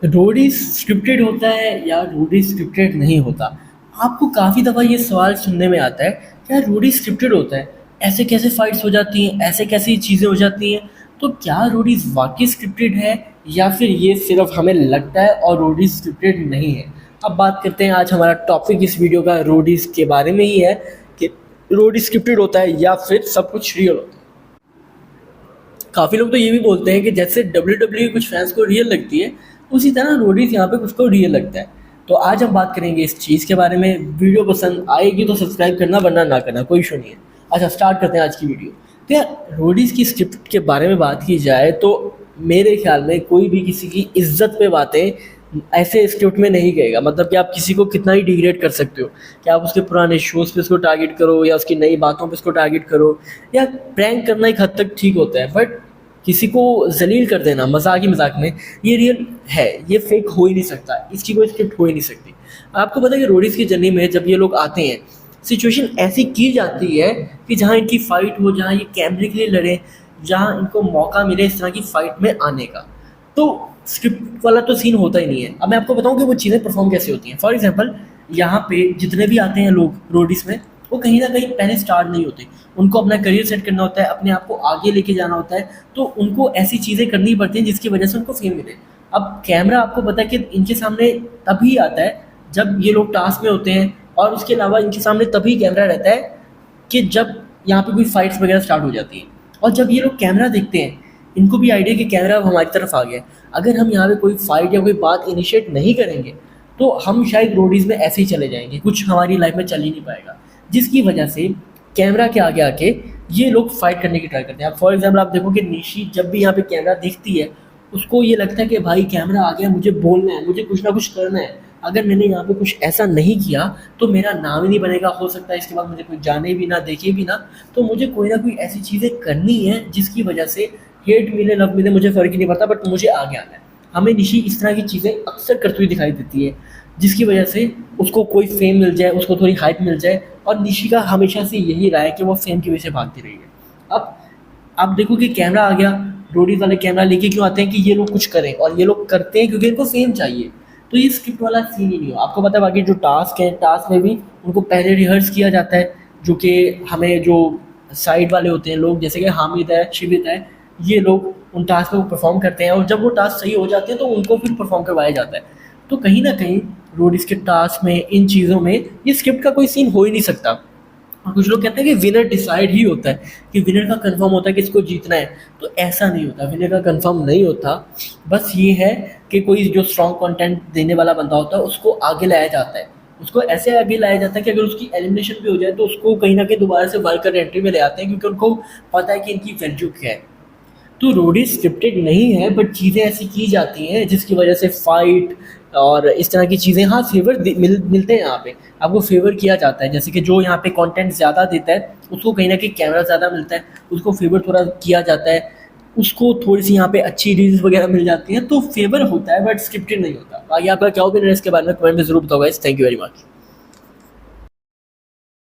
Roadies scripted होता है या रोडीज स्क्रिप्टेड नहीं होता? आपको काफ़ी दफ़ा ये सवाल सुनने में आता है, क्या रोडीज स्क्रिप्टेड होता है? ऐसे कैसे फाइट्स हो जाती हैं, ऐसे कैसी चीज़ें हो जाती हैं? तो क्या रोडीज वाकई स्क्रिप्टेड है या फिर ये सिर्फ हमें लगता है और रोडीज स्क्रिप्टेड नहीं है? अब बात करते हैं, आज हमारा टॉपिक इस वीडियो का रोडीज के बारे में ही है कि रोडीज स्क्रिप्टेड होता है या फिर सब कुछ रियल होता है। काफ़ी लोग तो ये भी बोलते हैं कि जैसे WWE कुछ फैंस को रियल लगती है, उसी तरह रोडीज यहाँ पे कुछ को रियल लगता है। तो आज हम बात करेंगे इस चीज़ के बारे में। वीडियो पसंद आएगी तो सब्सक्राइब करना, वरना ना करना, कोई इशू नहीं है। अच्छा, स्टार्ट करते हैं आज की वीडियो। तो यार, रोडीज की स्क्रिप्ट के बारे में बात की जाए तो मेरे ख्याल में कोई भी किसी की इज्जत पे बातें ऐसे स्क्रिप्ट में नहीं कहेगा। मतलब कि आप किसी को कितना ही डिग्रेड कर सकते हो, कि आप उसके पुराने शोज़ पे उसको टारगेट करो या उसकी नई बातों पे उसको टारगेट करो, या प्रैंक करना एक हद तक ठीक होता है, बट किसी को ज़लील कर देना मजाक ही मजाक में, ये रियल है, ये फेक हो ही नहीं सकता, इसकी कोई स्क्रिप्ट हो ही नहीं सकती। आपको पता है कि रोडीज़ की जर्नी में जब ये लोग आते हैं, सिचुएशन ऐसी की जाती है कि जहाँ इनकी फ़ाइट हो, जहाँ ये कैमरे के लिए लड़ें, जहाँ इनको मौका मिले इस तरह की फ़ाइट में आने का। तो स्क्रिप्ट वाला तो सीन होता ही नहीं है। अब मैं आपको बताऊँ कि वो चीज़ें परफॉर्म कैसे होती हैं। फॉर एग्जांपल, यहाँ पे जितने भी आते हैं लोग रोडीज़ में, वो कहीं ना कहीं पहले स्टार नहीं होते। उनको अपना करियर सेट करना होता है, अपने आप को आगे लेके जाना होता है, तो उनको ऐसी चीज़ें करनी पड़ती हैं जिसकी वजह से उनको फेम मिले। अब कैमरा, आपको पता है कि इनके सामने तभी आता है जब ये लोग टास्क में होते हैं, और उसके अलावा इनके सामने तभी कैमरा रहता है कि जब यहाँ पे कोई फाइट्स वगैरह स्टार्ट हो जाती हैं। और जब ये लोग कैमरा देखते हैं, इनको भी आइडिया कि कैमरा अब हमारी तरफ आ गया है। अगर हम यहाँ पे कोई फाइट या कोई बात इनिशिएट नहीं करेंगे तो हम शायद रोडीज़ में ऐसे ही चले जाएंगे, कुछ हमारी लाइफ में चल ही नहीं पाएगा, जिसकी वजह से कैमरा के आगे आके ये लोग फाइट करने की ट्राई करते हैं। अब फॉर एग्जाम्पल, आप देखो कि निशी जब भी यहाँ पे कैमरा देखती है, उसको ये लगता है कि भाई कैमरा आ गया, मुझे बोलना है, मुझे कुछ ना कुछ करना है। अगर मैंने यहाँ पे कुछ ऐसा नहीं किया तो मेरा नाम ही नहीं बनेगा, हो सकता है इसके बाद मुझे कोई जाने भी ना, देखे भी ना। तो मुझे कोई ना कोई ऐसी चीज़ें करनी है जिसकी वजह से हेट मिले लव मिले मुझे फ़र्क ही नहीं पड़ता, बट मुझे आगे आना है। हमें निशी इस तरह की चीज़ें अक्सर करती हुई दिखाई देती है, जिसकी वजह से उसको कोई फेम मिल जाए, उसको थोड़ी हाइप मिल जाए। और निशी का हमेशा से यही रहा है कि वो फेम की वजह से भागती रही है। अब आप देखो कि कैमरा आ गया, रोडीज वाले कैमरा लेके क्यों आते हैं कि ये लोग कुछ करें, और ये लोग करते हैं क्योंकि इनको फेम चाहिए। तो ये स्क्रिप्ट वाला सीन ही नहीं हो। आपको पता है, बाकी जो टास्क है, टास्क में भी उनको पहले रिहर्स किया जाता है, जो कि हमें जो साइड वाले होते हैं लोग, जैसे कि हामिद है, शिवित है, ये लोग उन टास्क में परफॉर्म करते हैं, और जब वो टास्क सही हो जाते हैं तो उनको फिर परफॉर्म करवाया जाता है। तो कहीं ना कहीं रोडीज के टास्क में, इन चीज़ों में, ये स्क्रिप्ट का कोई सीन हो ही नहीं सकता। और कुछ लोग कहते हैं कि विनर डिसाइड ही होता है, कि विनर का कंफर्म होता है कि इसको जीतना है। तो ऐसा नहीं होता, विनर का कंफर्म नहीं होता। बस ये है कि कोई जो स्ट्रॉन्ग कंटेंट देने वाला बंदा होता है उसको आगे लाया जाता है। उसको ऐसे आगे लाया जाता है कि अगर उसकी एलिमिनेशन भी हो जाए तो उसको कहीं ना कहीं दोबारा से वर्कर एंट्री में ले आते हैं, क्योंकि उनको पता है कि इनकी वैल्यू क्या है। तो रोडीज स्क्रिप्टेड नहीं है, बट चीज़ें ऐसी की जाती हैं जिसकी वजह से फाइट और इस तरह की चीज़ें, हाँ, फेवर मिलते हैं यहाँ पे। आपको फेवर किया जाता है, जैसे कि जो यहाँ पे कंटेंट ज़्यादा देता है उसको कहीं ना कहीं कैमरा ज़्यादा मिलता है, उसको फेवर थोड़ा किया जाता है, उसको थोड़ी सी यहाँ पे अच्छी रील्स वगैरह मिल जाती हैं, तो फेवर होता है, बट स्क्रिप्टेड नहीं होता। बाकी आपका क्या ओपिनियन है इसके बारे में, कमेंट में जरूर बताओ guys. Thank you very much.